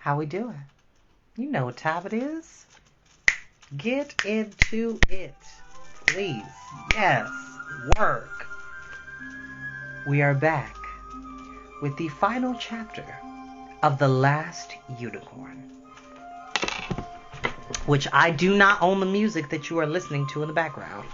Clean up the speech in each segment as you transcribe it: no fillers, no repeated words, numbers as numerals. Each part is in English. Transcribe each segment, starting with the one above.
How we doing? You know what time it is. Get into it, please. Yes, work. We are back with the final chapter of The Last Unicorn, which I do not own the music that you are listening to in the background.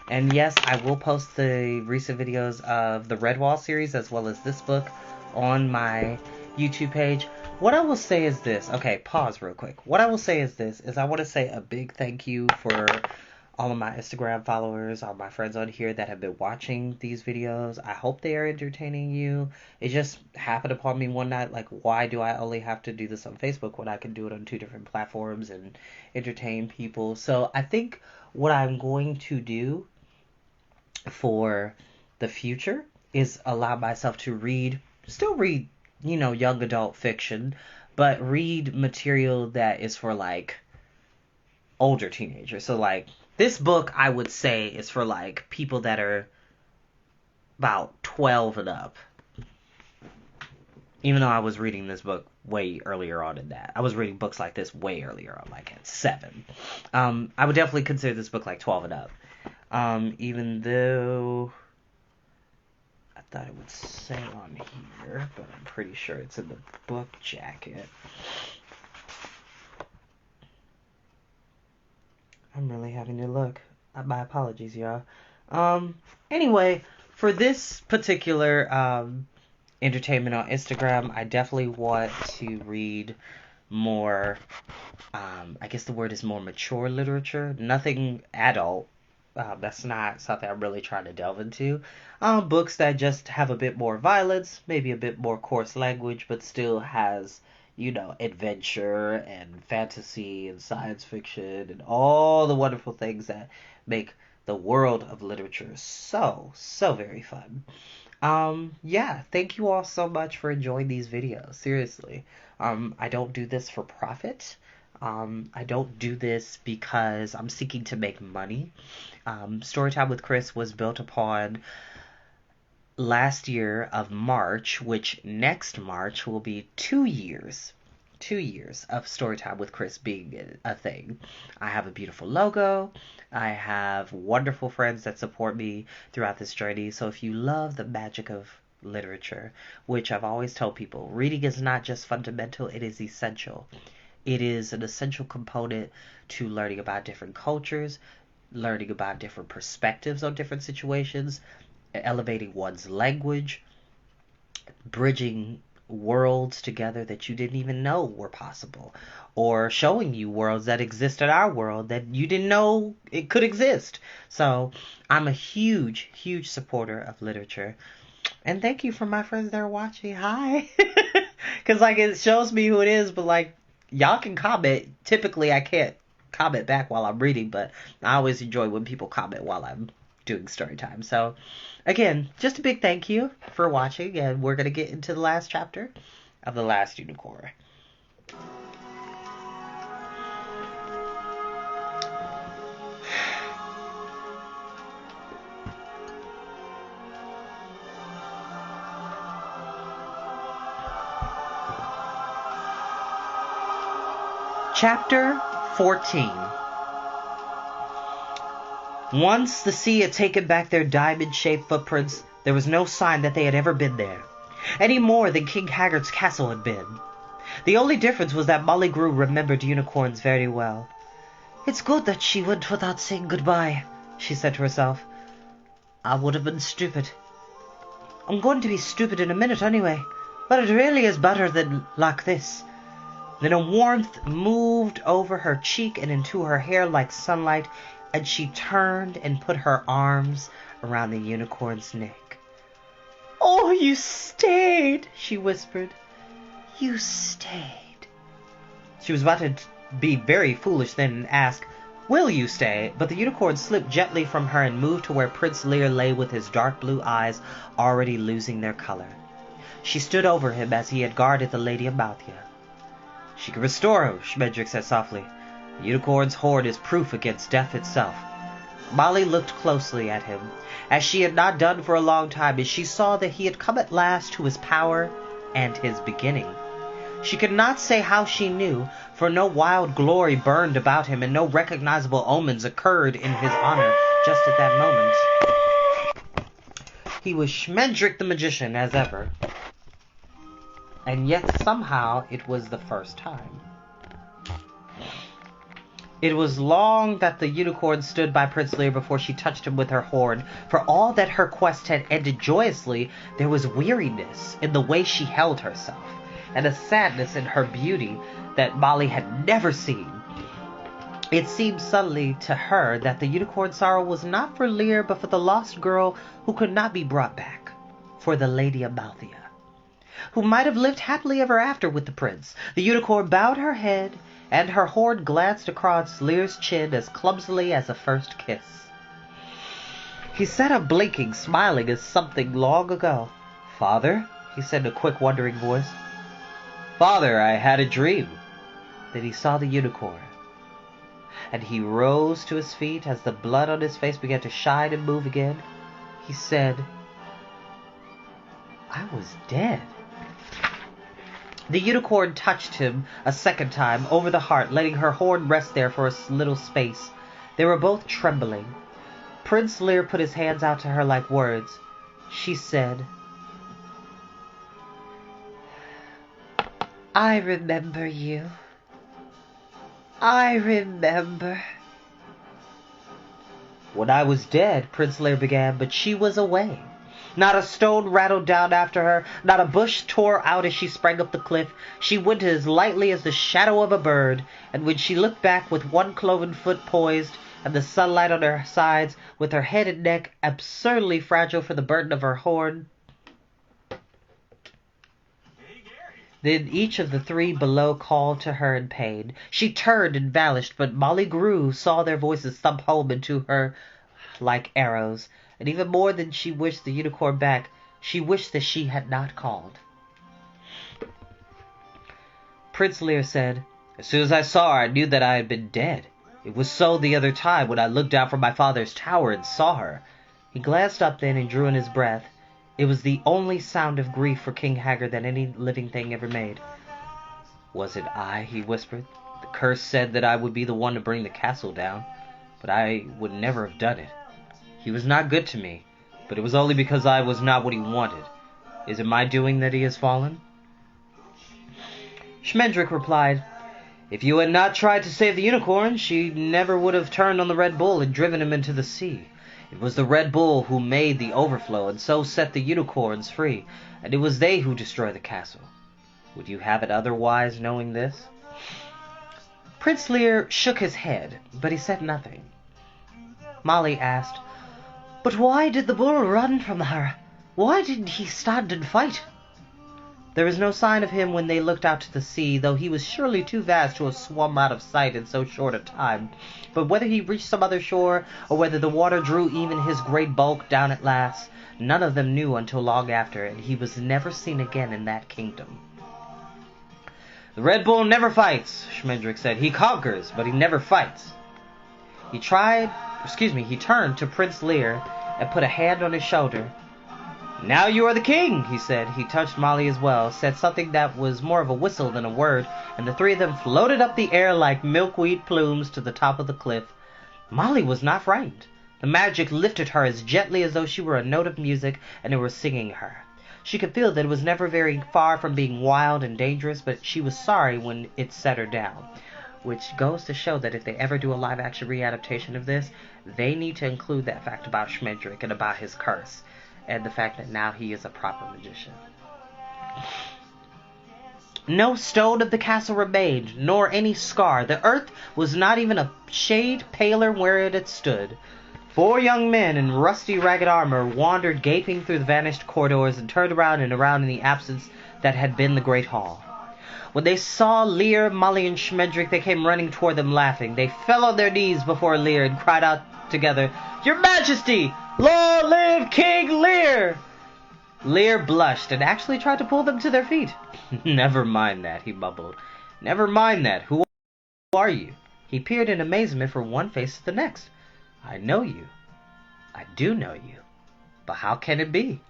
And yes, I will post the recent videos of the Redwall series as well as this book on my YouTube page. What I will say is this. Okay, pause real quick. What I will say is this, is I want to say a big thank you for all of my Instagram followers, all my friends on here that have been watching these videos. I hope they are entertaining you. It just happened upon me one night, like, why do I only have to do this on Facebook when I can do it on 2 different platforms and entertain people? So I think what I'm going to do for the future is allow myself to still read, young adult fiction, but read material that is for, like, older teenagers. So, like, this book, I would say, is for, like, people that are about 12 and up. Even though I was reading this book way earlier on than that. I was reading books like this way earlier on, like at 7. I would definitely consider this book, like, 12 and up. Even though I thought it would say on here, but I'm pretty sure it's in the book jacket. I'm really having to look. My apologies, y'all. Anyway, for this particular entertainment on Instagram, I definitely want to read more, I guess the word is more mature literature. Nothing adult. That's not something I'm really trying to delve into. Books that just have a bit more violence, maybe a bit more coarse language, but still has, adventure and fantasy and science fiction and all the wonderful things that make the world of literature so very fun. Yeah, thank you all so much for enjoying these videos. Seriously. I don't do this for profit. I don't do this because I'm seeking to make money. Storytime with Chris was built upon last year of March, which next March will be 2 years. 2 years of Storytime with Chris being a thing. I have a beautiful logo. I have wonderful friends that support me throughout this journey. So if you love the magic of literature, which I've always told people, reading is not just fundamental, it is essential. It is an essential component to learning about different cultures, learning about different perspectives on different situations, elevating one's language, bridging worlds together that you didn't even know were possible, or showing you worlds that exist in our world that you didn't know it could exist. So I'm a huge supporter of literature. And thank you for my friends that are watching. Hi. Because, like, it shows me who it is, but, like, y'all can comment. Typically, I can't comment back while I'm reading, but I always enjoy when people comment while I'm doing story time. So, again, just a big thank you for watching, and we're going to get into the last chapter of The Last Unicorn. Chapter 14. Once the sea had taken back their diamond-shaped footprints, there was no sign that they had ever been there, any more than King Haggard's castle had been. The only difference was that Molly Grew remembered unicorns very well. "It's good that she went without saying goodbye," she said to herself. "I would have been stupid. I'm going to be stupid in a minute anyway, but it really is better than like this." Then a warmth moved over her cheek and into her hair like sunlight, and she turned and put her arms around the unicorn's neck. "Oh, you stayed," she whispered. "You stayed." She was about to be very foolish then and ask, "Will you stay?" But the unicorn slipped gently from her and moved to where Prince Lear lay with his dark blue eyes already losing their color. She stood over him as he had guarded the Lady Amalthea. "She can restore him," Schmendrick said softly. "The unicorn's horn is proof against death itself." Molly looked closely at him, as she had not done for a long time, and she saw that he had come at last to his power and his beginning. She could not say how she knew, for no wild glory burned about him, and no recognizable omens occurred in his honor just at that moment. He was Schmendrick the magician, as ever. And yet somehow it was the first time. It was long that the unicorn stood by Prince Lear before she touched him with her horn. For all that her quest had ended joyously, there was weariness in the way she held herself, and a sadness in her beauty that Molly had never seen. It seemed suddenly to her that the unicorn's sorrow was not for Lear, but for the lost girl who could not be brought back, for the Lady Amalthea, who might have lived happily ever after with the prince. The unicorn bowed her head, and her horn glanced across Lear's chin as clumsily as a first kiss. He sat up blinking, smiling as something long ago. "Father?" he said in a quick, wondering voice. "Father, I had a dream." Then he saw the unicorn, and he rose to his feet as the blood on his face began to shine and move again. He said, "I was dead." The unicorn touched him a second time over the heart, letting her horn rest there for a little space. They were both trembling. Prince Lear put his hands out to her like words. She said, "I remember you. I remember." "When I was dead," Prince Lear began, but she was away. Not a stone rattled down after her, not a bush tore out as she sprang up the cliff. She went as lightly as the shadow of a bird, and when she looked back with one cloven foot poised, and the sunlight on her sides, with her head and neck absurdly fragile for the burden of her horn, then each of the three below called to her in pain. She turned and vanished, but Molly Grew saw their voices thump home into her like arrows. And even more than she wished the unicorn back, she wished that she had not called. Prince Lear said, "As soon as I saw her, I knew that I had been dead. It was so the other time when I looked down from my father's tower and saw her." He glanced up then and drew in his breath. It was the only sound of grief for King Haggard that any living thing ever made. "Was it I?" he whispered. "The curse said that I would be the one to bring the castle down, but I would never have done it. He was not good to me, but it was only because I was not what he wanted. Is it my doing that he has fallen?" Schmendrick replied, "If you had not tried to save the unicorn, she never would have turned on the Red Bull and driven him into the sea. It was the Red Bull who made the overflow and so set the unicorns free, and it was they who destroyed the castle. Would you have it otherwise, knowing this?" Prince Lear shook his head, but he said nothing. Molly asked, "But why did the bull run from her? Why didn't he stand and fight?" There was no sign of him when they looked out to the sea, though he was surely too vast to have swum out of sight in so short a time. But whether he reached some other shore, or whether the water drew even his great bulk down at last, none of them knew until long after, and he was never seen again in that kingdom. "The Red Bull never fights," Schmendrick said. "He conquers, but he never fights." He turned to Prince Lear and put a hand on his shoulder. "Now you are the king," he said. He touched Molly as well, said something that was more of a whistle than a word, and the three of them floated up the air like milkweed plumes to the top of the cliff. Molly was not frightened. The magic lifted her as gently as though she were a note of music and it were singing her. She could feel that it was never very far from being wild and dangerous, but she was sorry when it set her down. Which goes to show that if they ever do a live-action readaptation of this, they need to include that fact about Schmendrick and about his curse, and the fact that now he is a proper magician. No stone of the castle remained, nor any scar. The earth was not even a shade paler where it had stood. 4 young men in rusty ragged armor wandered gaping through the vanished corridors and turned around and around in the absence that had been the great hall. When they saw Lear, Molly, and Schmendrick, they came running toward them laughing. They fell on their knees before Lear and cried out together, "Your Majesty! Long live King Lear!" Lear blushed and actually tried to pull them to their feet. "Never mind that," he mumbled. "Never mind that. Who are you?" He peered in amazement from one face to the next. I know you. I do know you. But how can it be?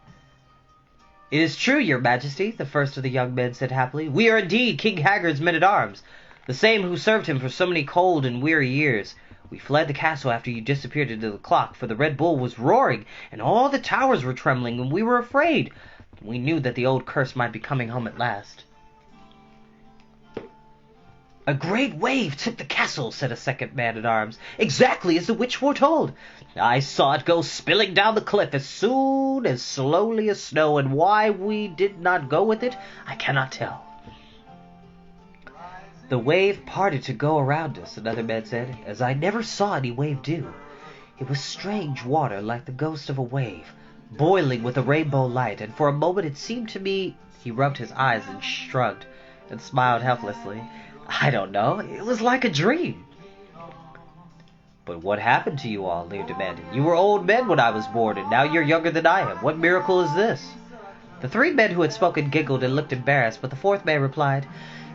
It is true, your majesty, the first of the young men said happily. We are indeed King Haggard's men-at-arms, the same who served him for so many cold and weary years. We fled the castle after you disappeared into the clock, for the Red Bull was roaring, and all the towers were trembling, and we were afraid. We knew that the old curse might be coming home at last. A great wave took the castle, said a second man-at-arms, exactly as the witch foretold. I saw it go spilling down the cliff as soon as slowly as snow, and why we did not go with it, I cannot tell. The wave parted to go around us, another man said, as I never saw any wave do. It was strange water, like the ghost of a wave, boiling with a rainbow light, and for a moment it seemed to me... He rubbed his eyes and shrugged, and smiled helplessly. I don't know. It was like a dream. But what happened to you all? Lear demanded. You were old men when I was born, and now you're younger than I am. What miracle is this? The three men who had spoken giggled and looked embarrassed, but the fourth man replied,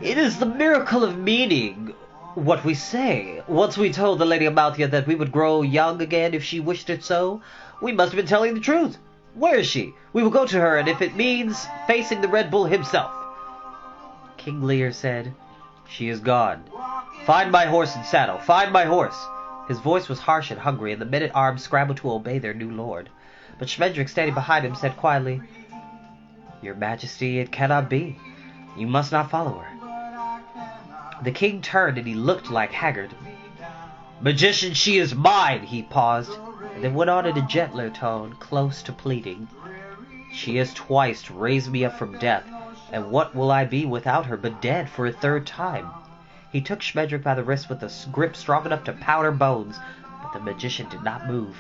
It is the miracle of meaning what we say. Once we told the Lady Amalthea that we would grow young again if she wished it so. We must have been telling the truth. Where is she? We will go to her, and if it means facing the Red Bull himself. King Lear said, She is gone. Find my horse and saddle. Find my horse. His voice was harsh and hungry, and the men-at-arms scrambled to obey their new lord. But Schmendrick, standing behind him, said quietly, Your Majesty, it cannot be. You must not follow her. The king turned, and he looked like Haggard. Magician, she is mine, he paused, and then went on in a gentler tone, close to pleading. She has twice raised me up from death, and what will I be without her but dead for a third time? He took Schmendrick by the wrist with a grip strong enough to powder bones, but the magician did not move.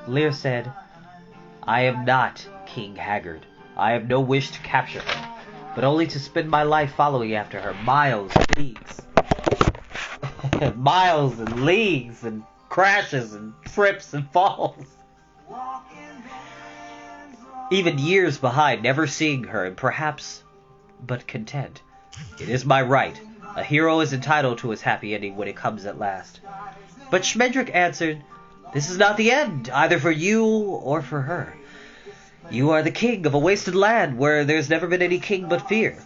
Lear said, I am not King Haggard. I have no wish to capture her, but only to spend my life following after her, miles, leagues, miles and leagues, and crashes and trips and falls. Even years behind, never seeing her, and perhaps but content. It is my right. A hero is entitled to his happy ending when it comes at last. But Schmendrick answered, This is not the end, either for you or for her. You are the king of a wasted land where there's never been any king but fear.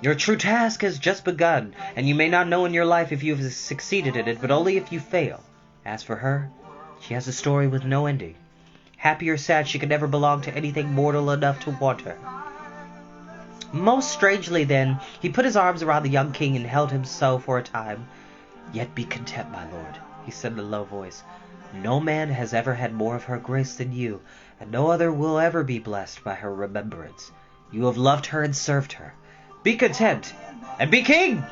Your true task has just begun, and you may not know in your life if you have succeeded in it, but only if you fail. As for her, she has a story with no ending. Happy or sad, she could never belong to anything mortal enough to want her. Most strangely, then, he put his arms around the young king and held him so for a time. Yet be content, my lord, he said in a low voice. No man has ever had more of her grace than you, and no other will ever be blessed by her remembrance. You have loved her and served her. Be content, and be king!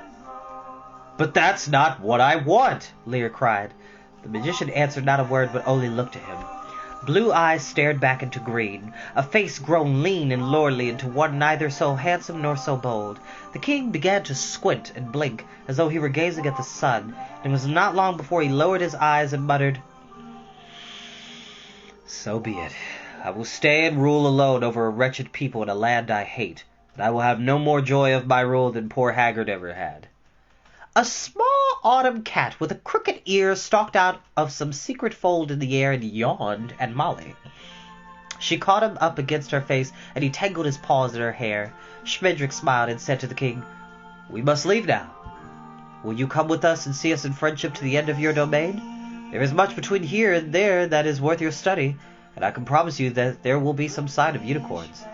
But that's not what I want, Lear cried. The magician answered not a word, but only looked at him. Blue eyes stared back into green, a face grown lean and lordly into one neither so handsome nor so bold. The king began to squint and blink, as though he were gazing at the sun, and it was not long before he lowered his eyes and muttered, So be it. I will stay and rule alone over a wretched people in a land I hate, but I will have no more joy of my rule than poor Haggard ever had. A small autumn cat with a crooked ear stalked out of some secret fold in the air and yawned at Molly. She caught him up against her face, and he tangled his paws in her hair. Schmendrick smiled and said to the king, We must leave now. Will you come with us and see us in friendship to the end of your domain? There is much between here and there that is worth your study, and I can promise you that there will be some sign of unicorns.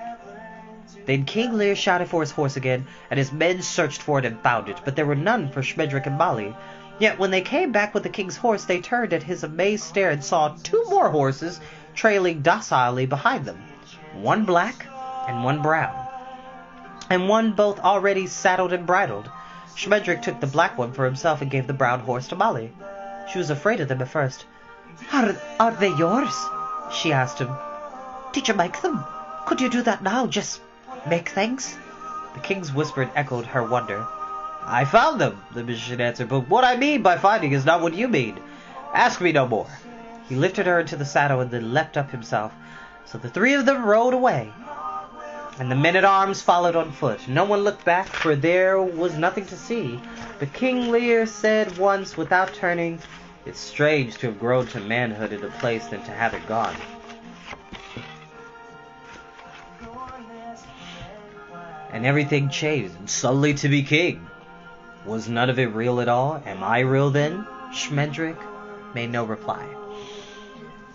Then King Lear shouted for his horse again, and his men searched for it and found it, but there were none for Schmendrick and Molly. Yet when they came back with the king's horse, they turned at his amazed stare and saw two more horses trailing docilely behind them, one black and one brown, and one both already saddled and bridled. Schmendrick took the black one for himself and gave the brown horse to Molly. She was afraid of them at first. Are they yours? She asked him. Did you make them? Could you do that now, just make things? The king's whisper echoed her wonder. I found them, the magician answered, but what I mean by finding is not what you mean. Ask me no more. He lifted her into the saddle and then leapt up himself. So the three of them rode away, and the men-at-arms followed on foot. No one looked back, for there was nothing to see. But King Lear said once, without turning, It's strange to have grown to manhood in a place than to have it gone. And everything changed, and suddenly to be king. Was none of it real at all? Am I real then? Schmendrick made no reply.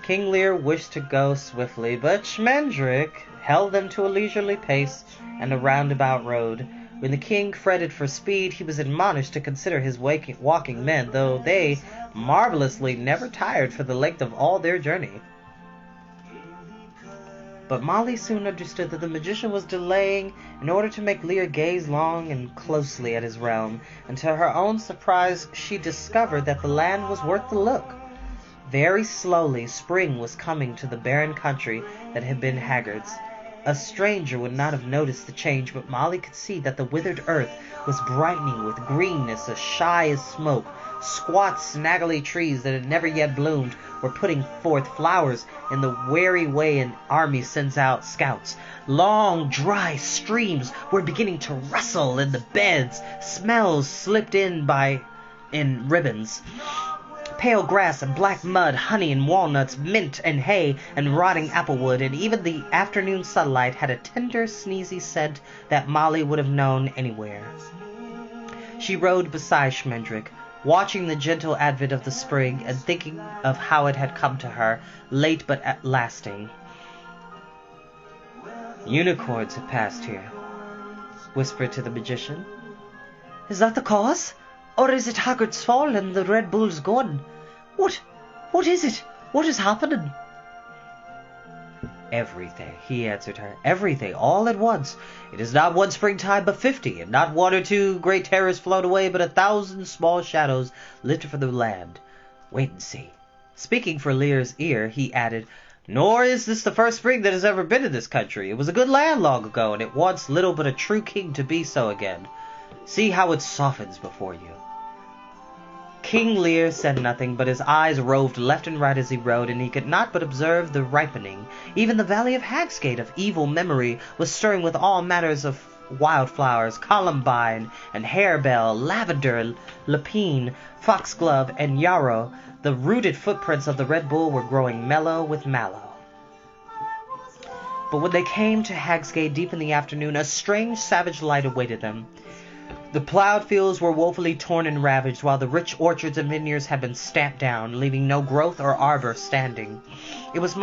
King Lear wished to go swiftly, but Schmendrick held them to a leisurely pace and a roundabout road. When the king fretted for speed, he was admonished to consider his walking men, though they marvelously never tired for the length of all their journey. But Molly soon understood that the magician was delaying in order to make Lear gaze long and closely at his realm, and to her own surprise she discovered that the land was worth the look. Very slowly spring was coming to the barren country that had been Haggard's. A stranger would not have noticed the change, but Molly could see that the withered earth was brightening with greenness as shy as smoke. Squat, snaggly trees that had never yet bloomed were putting forth flowers in the wary way an army sends out scouts. Long, dry streams were beginning to rustle in the beds. Smells slipped in ribbons. Pale grass and black mud, honey and walnuts, mint and hay and rotting applewood, and even the afternoon sunlight had a tender, sneezy scent that Molly would have known anywhere. She rode beside Schmendrick, watching the gentle advent of the spring and thinking of how it had come to her, late but lasting. Unicorns have passed here, whispered to the magician. Is that the cause? Or is it Haggard's fall and the Red Bull's gone? What is it? What is happening? Everything, he answered her. Everything, all at once. It is not one springtime, but 50, and not one or two great terrors float away, but 1,000 small shadows lit for the land. Wait and see. Speaking for Lear's ear, he added, Nor is this the first spring that has ever been in this country. It was a good land long ago, and it wants little but a true king to be so again. See how it softens before you. King Lear said nothing, but his eyes roved left and right as he rode, and he could not but observe the ripening. Even the valley of Hagsgate of evil memory was stirring with all manners of wildflowers, columbine and harebell, lavender, lapine, foxglove, and yarrow. The rooted footprints of the Red Bull were growing mellow with mallow. But when they came to Hagsgate deep in the afternoon, a strange savage light awaited them. The plowed fields were woefully torn and ravaged, while the rich orchards and vineyards had been stamped down, leaving no growth or arbor standing. It was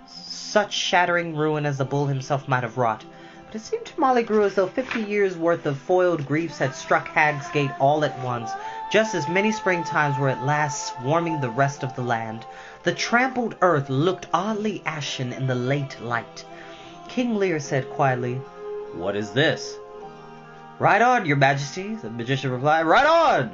such shattering ruin as the bull himself might have wrought. But it seemed to Molly Grew as though 50 years' worth of foiled griefs had struck Hagsgate all at once, just as many springtimes were at last swarming the rest of the land. The trampled earth looked oddly ashen in the late light. King Lear said quietly, What is this? Right on, your majesty, the magician replied. Right on!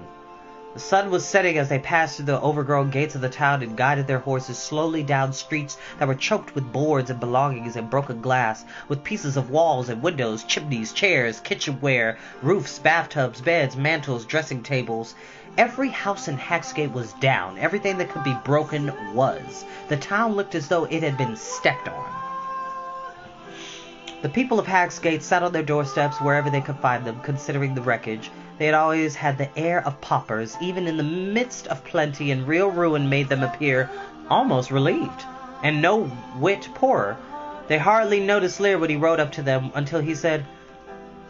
The sun was setting as they passed through the overgrown gates of the town and guided their horses slowly down streets that were choked with boards and belongings and broken glass, with pieces of walls and windows, chimneys, chairs, kitchenware, roofs, bathtubs, beds, mantles, dressing tables. Every house in Hagsgate was down. Everything that could be broken was. The town looked as though it had been stepped on. The people of Hagsgate sat on their doorsteps wherever they could find them, considering the wreckage. They had always had the air of paupers. Even in the midst of plenty and real ruin made them appear almost relieved, and no whit poorer. They hardly noticed Lear when he rode up to them, until he said,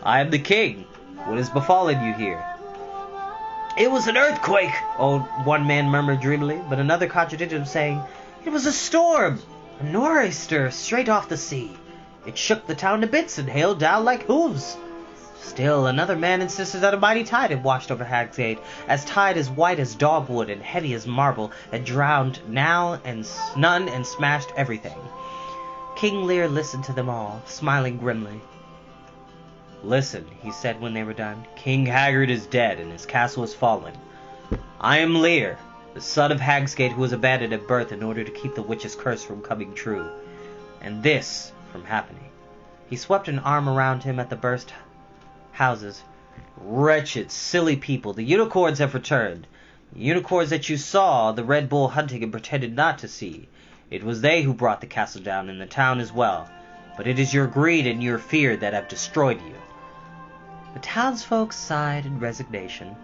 I am the king. What has befallen you here? It was an earthquake, one man murmured dreamily, but another contradicted him, saying, It was a storm, a nor'easter straight off the sea. It shook the town to bits and hailed down like hooves. Still another man insisted that a mighty tide had washed over Hagsgate, as tide as white as dogwood and heavy as marble, that drowned now and none and smashed everything. King Lear listened to them all, smiling grimly. Listen, he said when they were done. King Haggard is dead, and his castle is fallen. I am Lear, the son of Hagsgate, who was abandoned at birth in order to keep the witch's curse from coming true, and this from happening. He swept an arm around him at the burst houses. Wretched, silly people, the unicorns have returned. The unicorns that you saw the Red Bull hunting and pretended not to see. It was they who brought the castle down, and the town as well. But it is your greed and your fear that have destroyed you. The townsfolk sighed in resignation.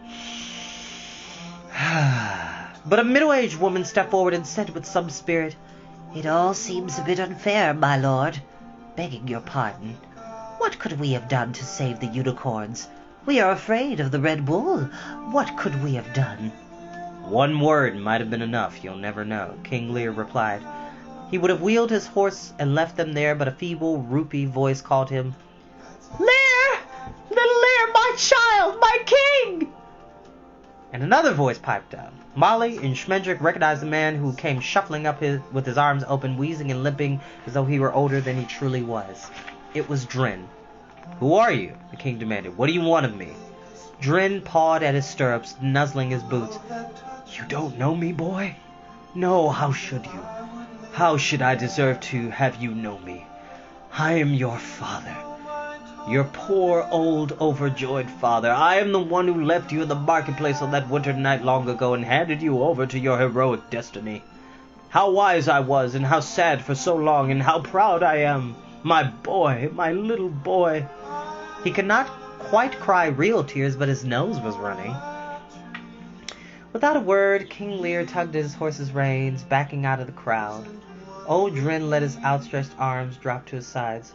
But a middle-aged woman stepped forward and said with some spirit, "It all seems a bit unfair, my lord. Begging your pardon, what could we have done to save the unicorns? We are afraid of the Red Bull. What could we have done?" "One word might have been enough, you'll never know," King Lear replied. He would have wheeled his horse and left them there, but a feeble, rupee voice called him, "Lear! Little Lear, my child, my king!" And another voice piped out. Molly and Schmendrick recognized the man who came shuffling up with his arms open, wheezing and limping as though he were older than he truly was. It was Drin. "Who are you?" the king demanded. "What do you want of me?" Drin pawed at his stirrups, nuzzling his boots. "You don't know me, boy?" "No, how should you? How should I deserve to have you know me? I am your father. Your poor, old, overjoyed father. I am the one who left you in the marketplace on that winter night long ago and handed you over to your heroic destiny. How wise I was, and how sad for so long, and how proud I am. My boy, my little boy." He could not quite cry real tears, but his nose was running. Without a word, King Lear tugged at his horse's reins, backing out of the crowd. Old Drin let his outstretched arms drop to his sides.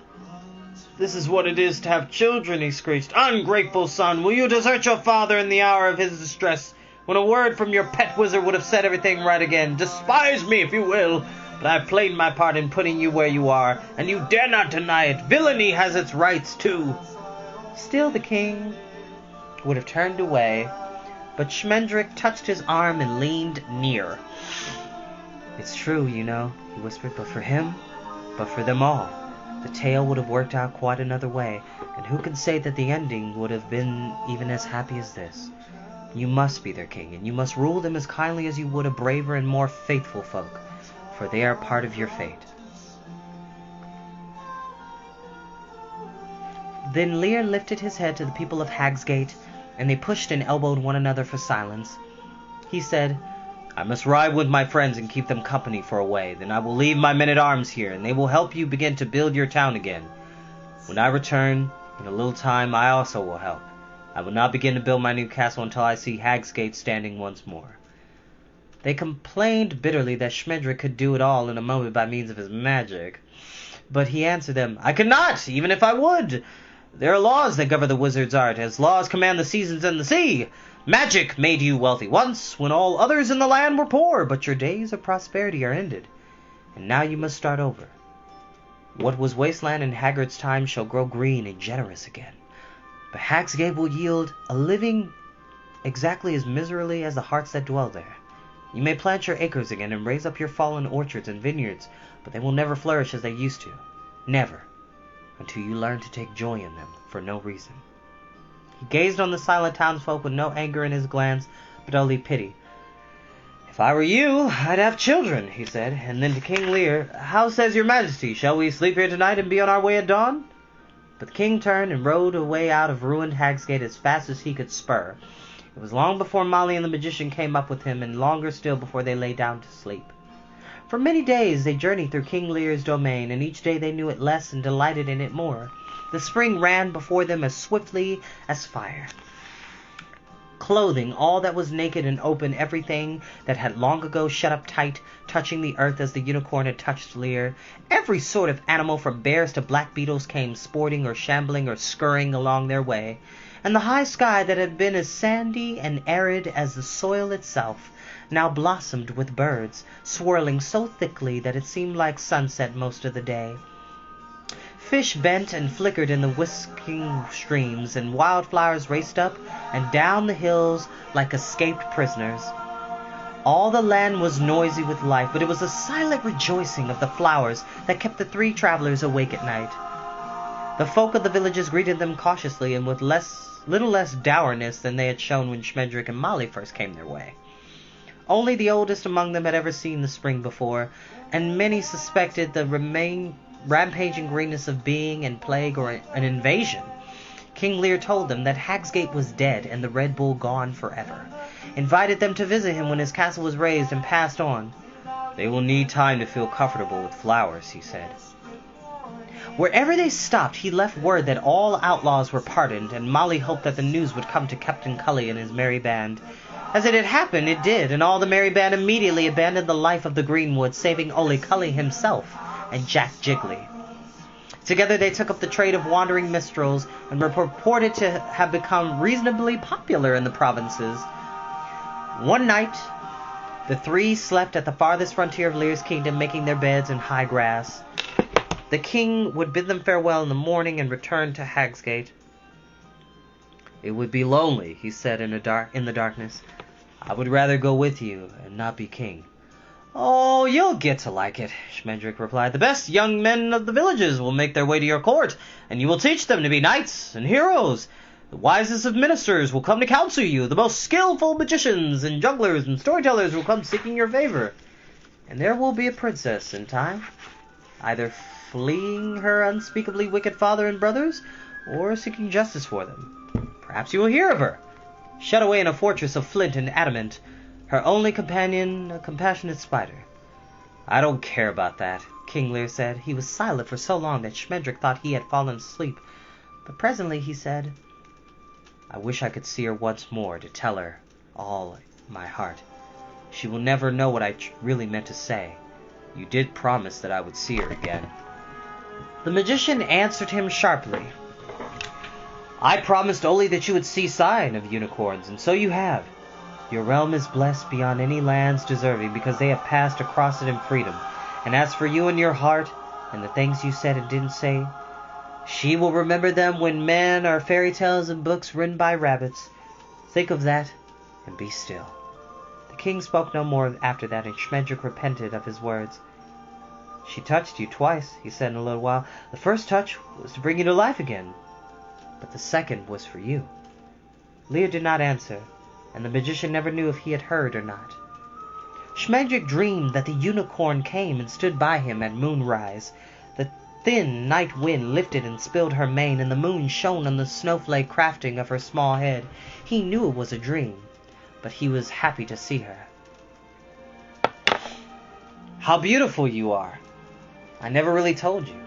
"This is what it is to have children," he screeched. "Ungrateful son, will you desert your father in the hour of his distress, when a word from your pet wizard would have set everything right again? Despise me if you will, but I have played my part in putting you where you are, and you dare not deny it. Villainy has its rights, too." Still the king would have turned away, but Schmendrick touched his arm and leaned near. "It's true, you know," he whispered, "but for him, but for them all, the tale would have worked out quite another way, and who can say that the ending would have been even as happy as this? You must be their king, and you must rule them as kindly as you would a braver and more faithful folk, for they are part of your fate." Then Lear lifted his head to the people of Hagsgate, and they pushed and elbowed one another for silence. He said, "I must ride with my friends and keep them company for a way. Then I will leave my men-at-arms here, and they will help you begin to build your town again. When I return, in a little time, I also will help. I will not begin to build my new castle until I see Hagsgate standing once more." They complained bitterly that Schmendrick could do it all in a moment by means of his magic. But he answered them, "I could not, even if I would. There are laws that govern the wizard's art, as laws command the seasons and the sea. Magic made you wealthy once, when all others in the land were poor, but your days of prosperity are ended, and now you must start over. What was wasteland in Haggard's time shall grow green and generous again. But Hagsgate will yield a living exactly as miserably as the hearts that dwell there. You may plant your acres again and raise up your fallen orchards and vineyards, but they will never flourish as they used to. Never, until you learn to take joy in them for no reason." He gazed on the silent townsfolk with no anger in his glance, but only pity. "If I were you, I'd have children," he said, and then to King Lear, "How says your majesty? Shall we sleep here tonight and be on our way at dawn?" But the king turned and rode away out of ruined Hagsgate as fast as he could spur. It was long before Molly and the magician came up with him, and longer still before they lay down to sleep. For many days they journeyed through King Lear's domain, and each day they knew it less and delighted in it more. The spring ran before them as swiftly as fire, clothing all that was naked and open, everything that had long ago shut up tight, touching the earth as the unicorn had touched Lear. Every sort of animal, from bears to black beetles, came sporting or shambling or scurrying along their way, and the high sky that had been as sandy and arid as the soil itself now blossomed with birds, swirling so thickly that it seemed like sunset most of the day. Fish bent and flickered in the whisking streams, and wildflowers raced up and down the hills like escaped prisoners. All the land was noisy with life, but it was a silent rejoicing of the flowers that kept the three travelers awake at night. The folk of the villages greeted them cautiously and with little less dourness than they had shown when Schmendrick and Molly first came their way. Only the oldest among them had ever seen the spring before, and many suspected the rampaging greenness of being and plague or an invasion. King Lear told them that Hagsgate was dead and the Red Bull gone forever, invited them to visit him when his castle was raised, and passed on. "They will need time to feel comfortable with flowers," he said. Wherever they stopped, he left word that all outlaws were pardoned, and Molly hoped that the news would come to Captain Cully and his merry band. As it had happened, it did, and all the merry band immediately abandoned the life of the greenwood, saving only Cully himself and Jack Jiggly. Together they took up the trade of wandering minstrels and were purported to have become reasonably popular in the provinces. One night, the three slept at the farthest frontier of Lear's kingdom, making their beds in high grass. The king would bid them farewell in the morning and return to Hagsgate. "It would be lonely," he said in the darkness. "I would rather go with you and not be king." "Oh, you'll get to like it," Schmendrick replied. "The best young men of the villages will make their way to your court, and you will teach them to be knights and heroes. The wisest of ministers will come to counsel you. The most skillful magicians and jugglers and storytellers will come seeking your favor. And there will be a princess in time, either fleeing her unspeakably wicked father and brothers, or seeking justice for them. Perhaps you will hear of her, shut away in a fortress of flint and adamant, her only companion a compassionate spider." "I don't care about that," King Lear said. He was silent for so long that Schmendrick thought he had fallen asleep, but presently he said, "I wish I could see her once more to tell her all my heart. She will never know what I really meant to say. You did promise that I would see her again." The magician answered him sharply. "I promised only that you would see sign of unicorns, and so you have. Your realm is blessed beyond any lands deserving, because they have passed across it in freedom. And as for you and your heart, and the things you said and didn't say, she will remember them when men are fairy tales and books written by rabbits. Think of that, and be still." The king spoke no more after that, and Schmendrick repented of his words. "She touched you twice," he said in a little while. "The first touch was to bring you to life again, but the second was for you." Lear did not answer, and the magician never knew if he had heard or not. Schmendrick dreamed that the unicorn came and stood by him at moonrise. The thin night wind lifted and spilled her mane, and the moon shone on the snowflake crafting of her small head. He knew it was a dream, but he was happy to see her. "How beautiful you are! I never really told you."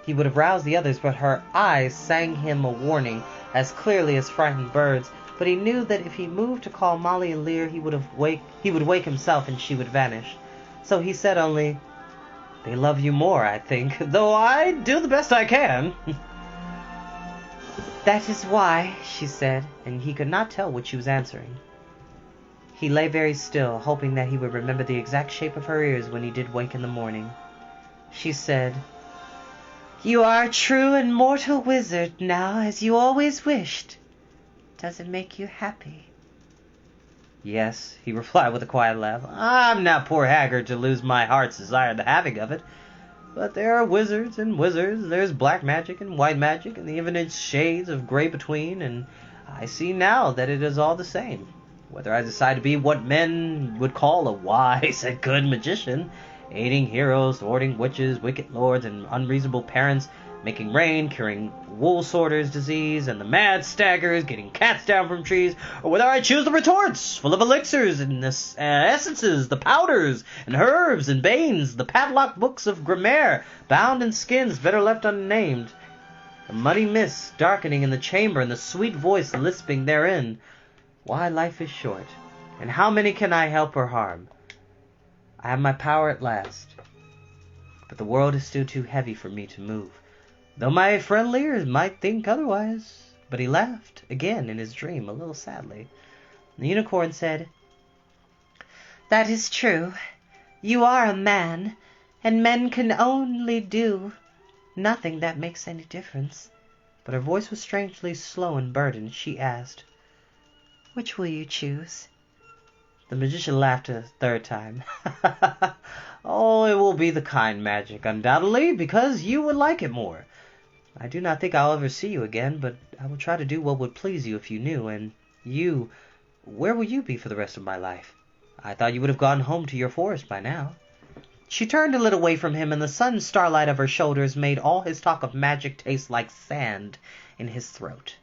He would have roused the others, but her eyes sang him a warning as clearly as frightened birds. But he knew that if he moved to call Molly and Lear, he would wake himself and she would vanish. So he said only, "They love you more, I think, though I do the best I can." "That is why," she said, and he could not tell what she was answering. He lay very still, hoping that he would remember the exact shape of her ears when he did wake in the morning. She said, "You are a true and mortal wizard now, as you always wished. Does it make you happy?" "Yes," he replied with a quiet laugh. "I'm not poor haggard to lose my heart's desire the having of it. But there are wizards and wizards. There's black magic and white magic, and the infinite shades of gray between, and I see now that it is all the same. Whether I decide to be what men would call a wise and good magician, aiding heroes, thwarting witches, wicked lords, and unreasonable parents, making rain, curing wool sorters' disease, and the mad staggers, getting cats down from trees, or whether I choose the retorts, full of elixirs and essences, the powders, and herbs, and banes, the padlocked books of grammar, bound in skins better left unnamed, the muddy mists darkening in the chamber, and the sweet voice lisping therein. Why, life is short, and how many can I help or harm? I have my power at last, but the world is still too heavy for me to move, though my friend Lear might think otherwise." But he laughed again in his dream, a little sadly. The unicorn said, "That is true. You are a man, and men can only do nothing that makes any difference." But her voice was strangely slow and burdened. She asked, "Which will you choose?" The magician laughed a third time. "Oh, it will be the kind magic, undoubtedly, because you would like it more. I do not think I'll ever see you again, but I will try to do what would please you if you knew. And you, where will you be for the rest of my life? I thought you would have gone home to your forest by now." She turned a little away from him, and the sudden starlight of her shoulders made all his talk of magic taste like sand in his throat.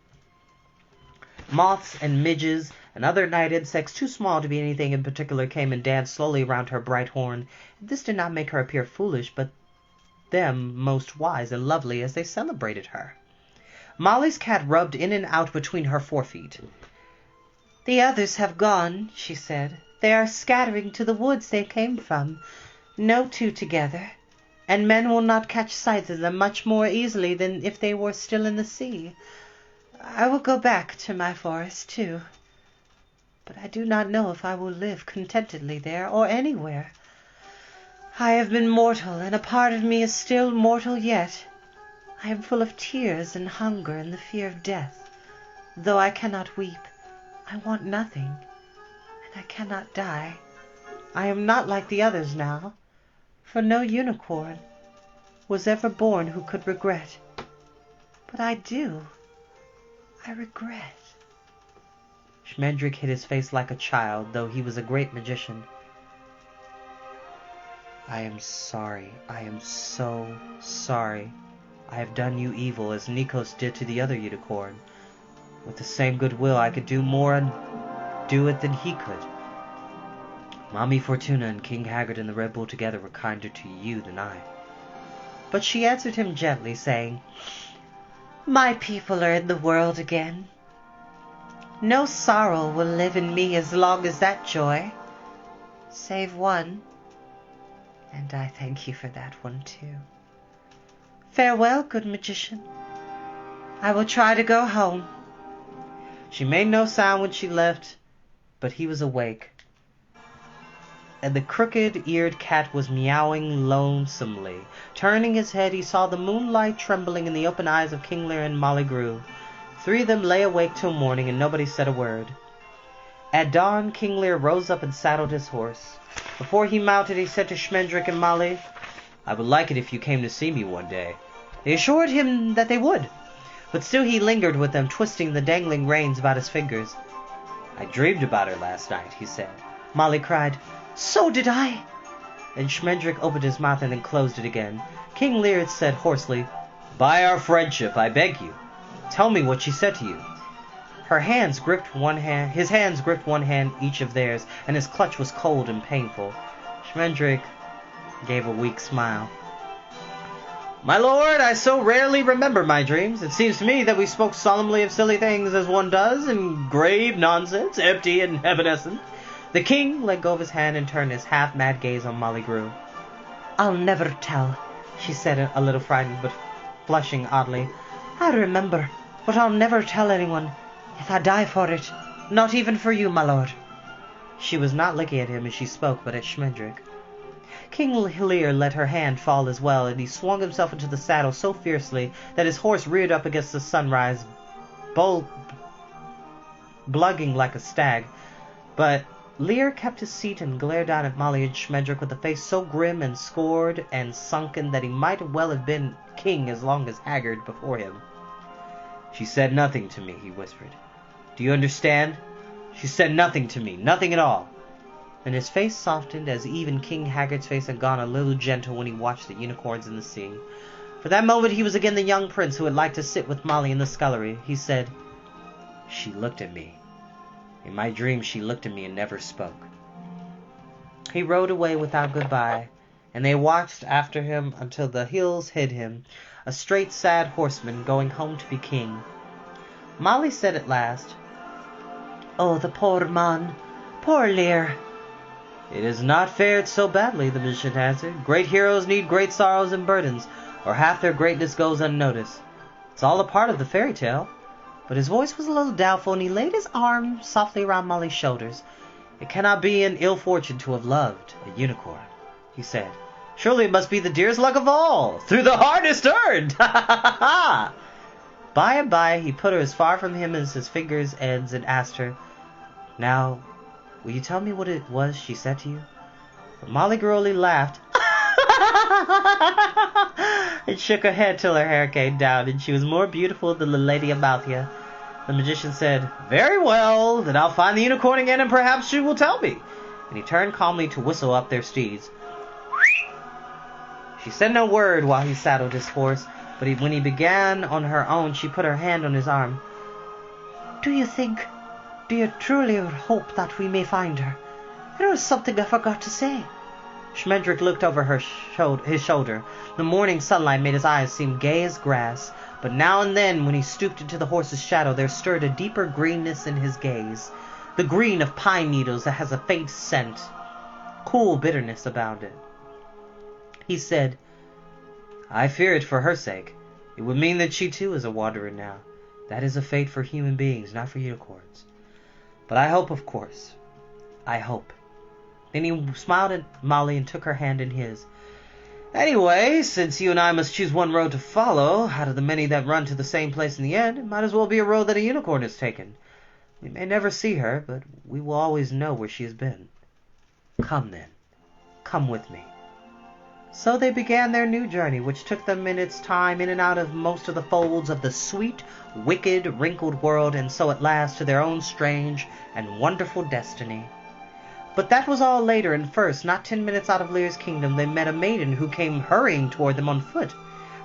Moths and midges and other night insects too small to be anything in particular came and danced slowly around her bright horn. This did not make her appear foolish, but them most wise and lovely as they celebrated her. Molly's cat rubbed in and out between her forefeet. "The others have gone," she said. "They are scattering to the woods they came from. No two together, and men will not catch sight of them much more easily than if they were still in the sea. I will go back to my forest, too. But I do not know if I will live contentedly there or anywhere. I have been mortal, and a part of me is still mortal yet. I am full of tears and hunger and the fear of death. Though I cannot weep, I want nothing, and I cannot die. I am not like the others now, for no unicorn was ever born who could regret. But I do. I regret." Schmendrick hid his face like a child, though he was a great magician. "I am sorry. I am so sorry. I have done you evil, as Nikos did to the other unicorn. With the same goodwill, I could do more and do it than he could. Mommy Fortuna and King Haggard and the Red Bull together were kinder to you than I." But she answered him gently, saying, "My people are in the world again. No sorrow will live in me as long as that joy, save one, and I thank you for that one too. Farewell, good magician. I will try to go home." She made no sound when she left, but he was awake, and the crooked-eared cat was meowing lonesomely. Turning his head, he saw the moonlight trembling in the open eyes of King Lear and Molly Grew. 3 of them lay awake till morning, and nobody said a word. At dawn, King Lear rose up and saddled his horse. Before he mounted, he said to Schmendrick and Molly, "I would like it if you came to see me one day." They assured him that they would, but still he lingered with them, twisting the dangling reins about his fingers. "I dreamed about her last night," he said. Molly cried, "So did I!" And Schmendrick opened his mouth and then closed it again. King Lear said hoarsely, "By our friendship, I beg you, tell me what she said to you." His hands gripped one hand each of theirs, and his clutch was cold and painful. Schmendrick gave a weak smile. "My lord, I so rarely remember my dreams. It seems to me that we spoke solemnly of silly things as one does, and grave nonsense, empty and evanescent." The king let go of his hand and turned his half-mad gaze on Molly Grew. "I'll never tell," she said, a little frightened, but flushing oddly. "I remember, but I'll never tell anyone, if I die for it. Not even for you, my lord." She was not looking at him as she spoke, but at Schmendrick. King Lear let her hand fall as well, and he swung himself into the saddle so fiercely that his horse reared up against the sunrise, blugging like a stag. But Lear kept his seat and glared down at Molly and Schmendrick with a face so grim and scored and sunken that he might well have been king as long as Haggard before him. "She said nothing to me," he whispered. "Do you understand? She said nothing to me, nothing at all." And his face softened, as even King Haggard's face had gone a little gentle when he watched the unicorns in the sea. For that moment he was again the young prince who had liked to sit with Molly in the scullery. He said, "She looked at me. In my dreams she looked at me and never spoke." He rode away without goodbye, and they watched after him until the hills hid him, a straight sad horseman going home to be king. Molly said at last, "Oh, the poor man, poor Lear." "It has not fared so badly," the magician answered. "Great heroes need great sorrows and burdens, or half their greatness goes unnoticed. It's all a part of the fairy tale." But his voice was a little doubtful, and he laid his arm softly around Molly's shoulders. "It cannot be an ill fortune to have loved a unicorn," he said. "Surely it must be the dearest luck of all. Through the hardest earned! Ha ha ha!" By and by he put her as far from him as his fingers' ends and asked her, "Now, will you tell me what it was she said to you?" But Molly Grew only laughed and shook her head till her hair came down, and she was more beautiful than the Lady Amalthea. The magician said, "Very well, then I'll find the unicorn again, and perhaps she will tell me." And he turned calmly to whistle up their steeds. She said no word while he saddled his horse, but when he began on her own, she put her hand on his arm. Do you truly hope that we may find her? There was something I forgot to say." Schmendrick looked over his shoulder. The morning sunlight made his eyes seem gay as grass, but now and then, when he stooped into the horse's shadow, there stirred a deeper greenness in his gaze. the green of pine needles that has a faint scent. Cool bitterness about it. He said, I fear it for her sake. It would mean that she too is a wanderer now. That is a fate for human beings, not for unicorns. But I hope, of course. I hope. Then he smiled at Molly and took her hand in his. Anyway, since you and I must choose one road to follow, out of the many that run to the same place in the end, it might as well be a road that a unicorn has taken. We may never see her, but we will always know where she has been. Come then. Come with me. So they began their new journey, which took them in its time in and out of most of the folds of the sweet, wicked, wrinkled world, and so at last to their own strange and wonderful destiny. But that was all later, and first, not 10 minutes out of Lear's kingdom, they met a maiden who came hurrying toward them on foot.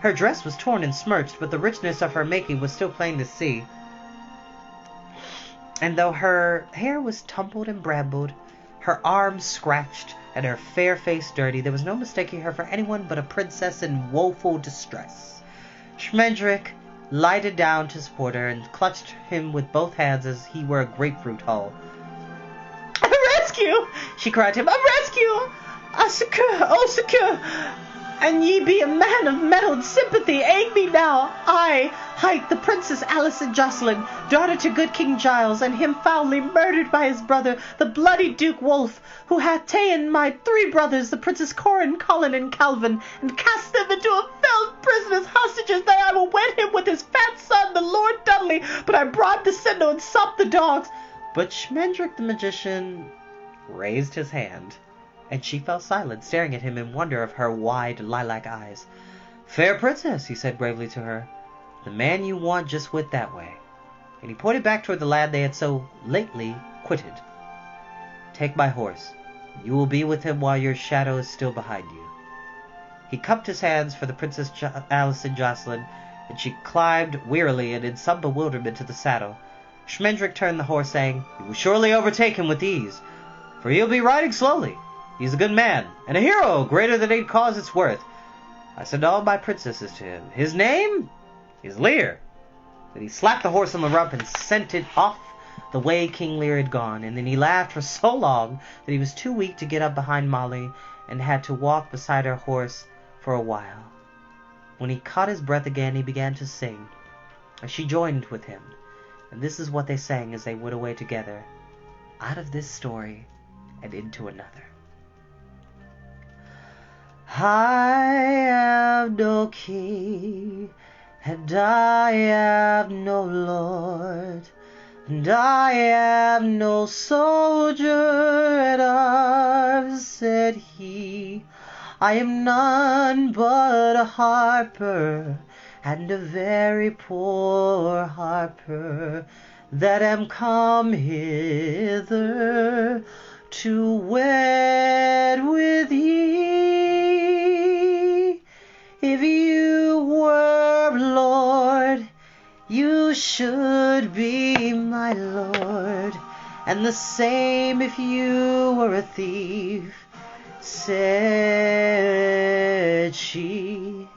Her dress was torn and smirched, but the richness of her making was still plain to see. And though her hair was tumbled and brambled, her arms scratched, and her fair face dirty, there was no mistaking her for anyone but a princess in woeful distress. Schmendrick lighted down to support her, and clutched him with both hands as he were a grapefruit hull. "A rescue!" she cried to him. "A rescue! A succor! Oh, succor! An ye be a man of mettle and sympathy, aid me now. I, hight the Princess Alison Jocelyn, daughter to good King Giles, and him foully murdered by his brother, the bloody Duke Wolf, who hath ta'en my 3 brothers, the Princes Corin, Colin, and Calvin, and cast them into a fell prison as hostages, that I will wed him with his fat son, the Lord Dudley, but I brought the sindel and sopped the dogs." But Schmendrick the magician raised his hand, and she fell silent, staring at him in wonder of her wide lilac eyes. "Fair princess," he said gravely to her, "the man you want just went that way." And he pointed back toward the lad they had so lately quitted. "Take my horse. You will be with him while your shadow is still behind you." He cupped his hands for the Princess Alison Jocelyn, and she climbed wearily and in some bewilderment to the saddle. Schmendrick turned the horse, saying, "You will surely overtake him with ease, for he'll be riding slowly. He's a good man, and a hero greater than he'd cause its worth. I send all my princesses to him. His name is Lear." Then he slapped the horse on the rump and sent it off the way King Lear had gone, and then he laughed for so long that he was too weak to get up behind Molly, and had to walk beside her horse for a while. When he caught his breath again, he began to sing, and she joined with him, and this is what they sang as they went away together, out of this story and into another. I am no king, and I am no lord, and I am no soldier at arms, said he. I am none but a harper, and a very poor harper, that am come hither to wed with ye. If you were lord, you should be my lord, and the same if you were a thief, said she.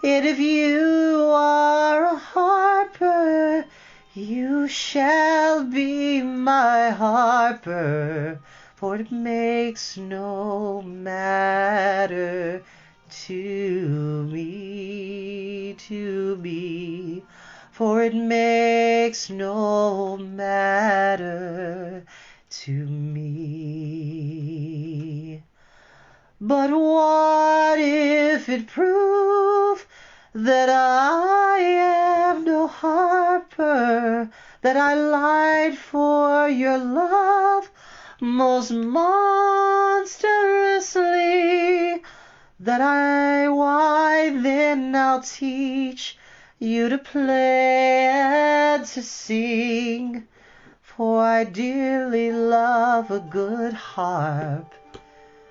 Yet if you are a harper, you shall be my harper, for it makes no matter to me, for it makes no matter to me. But what if it prove that I am no harper, that I lied for your love most monstrously, why then I'll teach you to play and to sing, for I dearly love a good harp,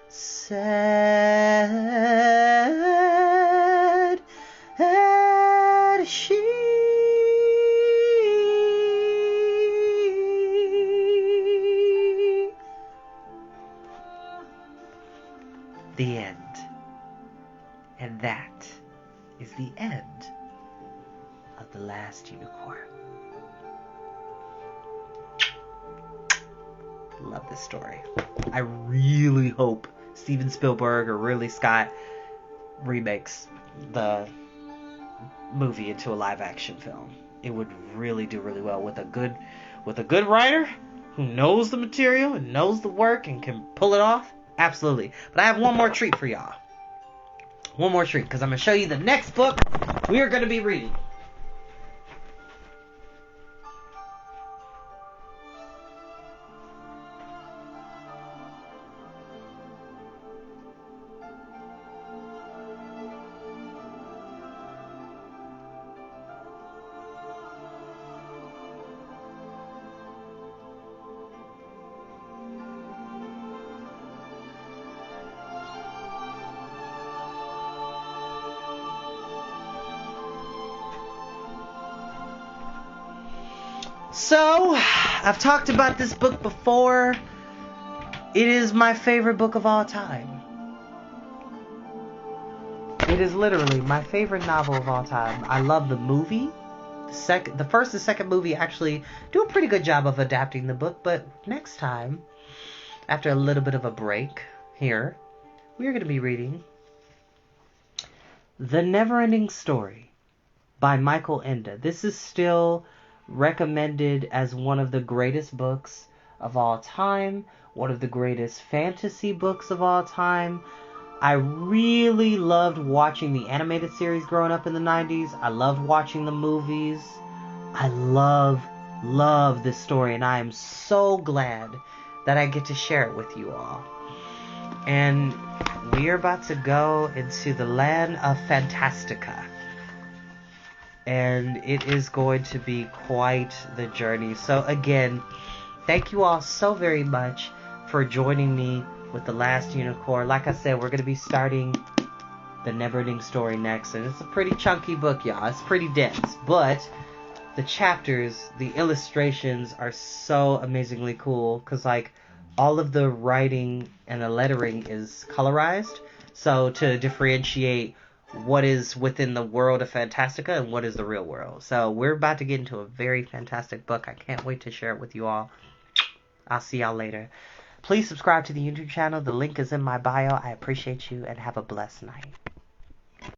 said she. The end. And that is the end of The Last Unicorn. love this story. I really hope Steven Spielberg or Ridley Scott remakes the movie into a live action film. It would really do really well with a good writer who knows the material and knows the work and can pull it off. Absolutely. But I have one more treat for y'all. One more treat, because I'm going to show you the next book we are going to be reading. So, I've talked about this book before. It is my favorite book of all time. It is literally my favorite novel of all time. I love the movie. The first and second movie actually do a pretty good job of adapting the book, but next time, after a little bit of a break here, we're going to be reading The Neverending Story by Michael Ende. This is still recommended as one of the greatest books of all time, one of the greatest fantasy books of all time. I really loved watching the animated series growing up in the 90s. I loved watching the movies. I love this story, and I am so glad that I get to share it with you all. And we are about to go into the land of Fantastica. And it is going to be quite the journey. So again, thank you all so very much for joining me with The Last Unicorn. Like I said, we're going to be starting The Neverending Story next. And it's a pretty chunky book, y'all. It's pretty dense. But the chapters, the illustrations are so amazingly cool. Because, like, all of the writing and the lettering is colorized. So to differentiate what is within the world of Fantastica and what is the real world. So we're about to get into a very fantastic book. I can't wait to share it with you all. I'll see y'all later. Please subscribe to the YouTube channel. The link is in my bio. I appreciate you and have a blessed night.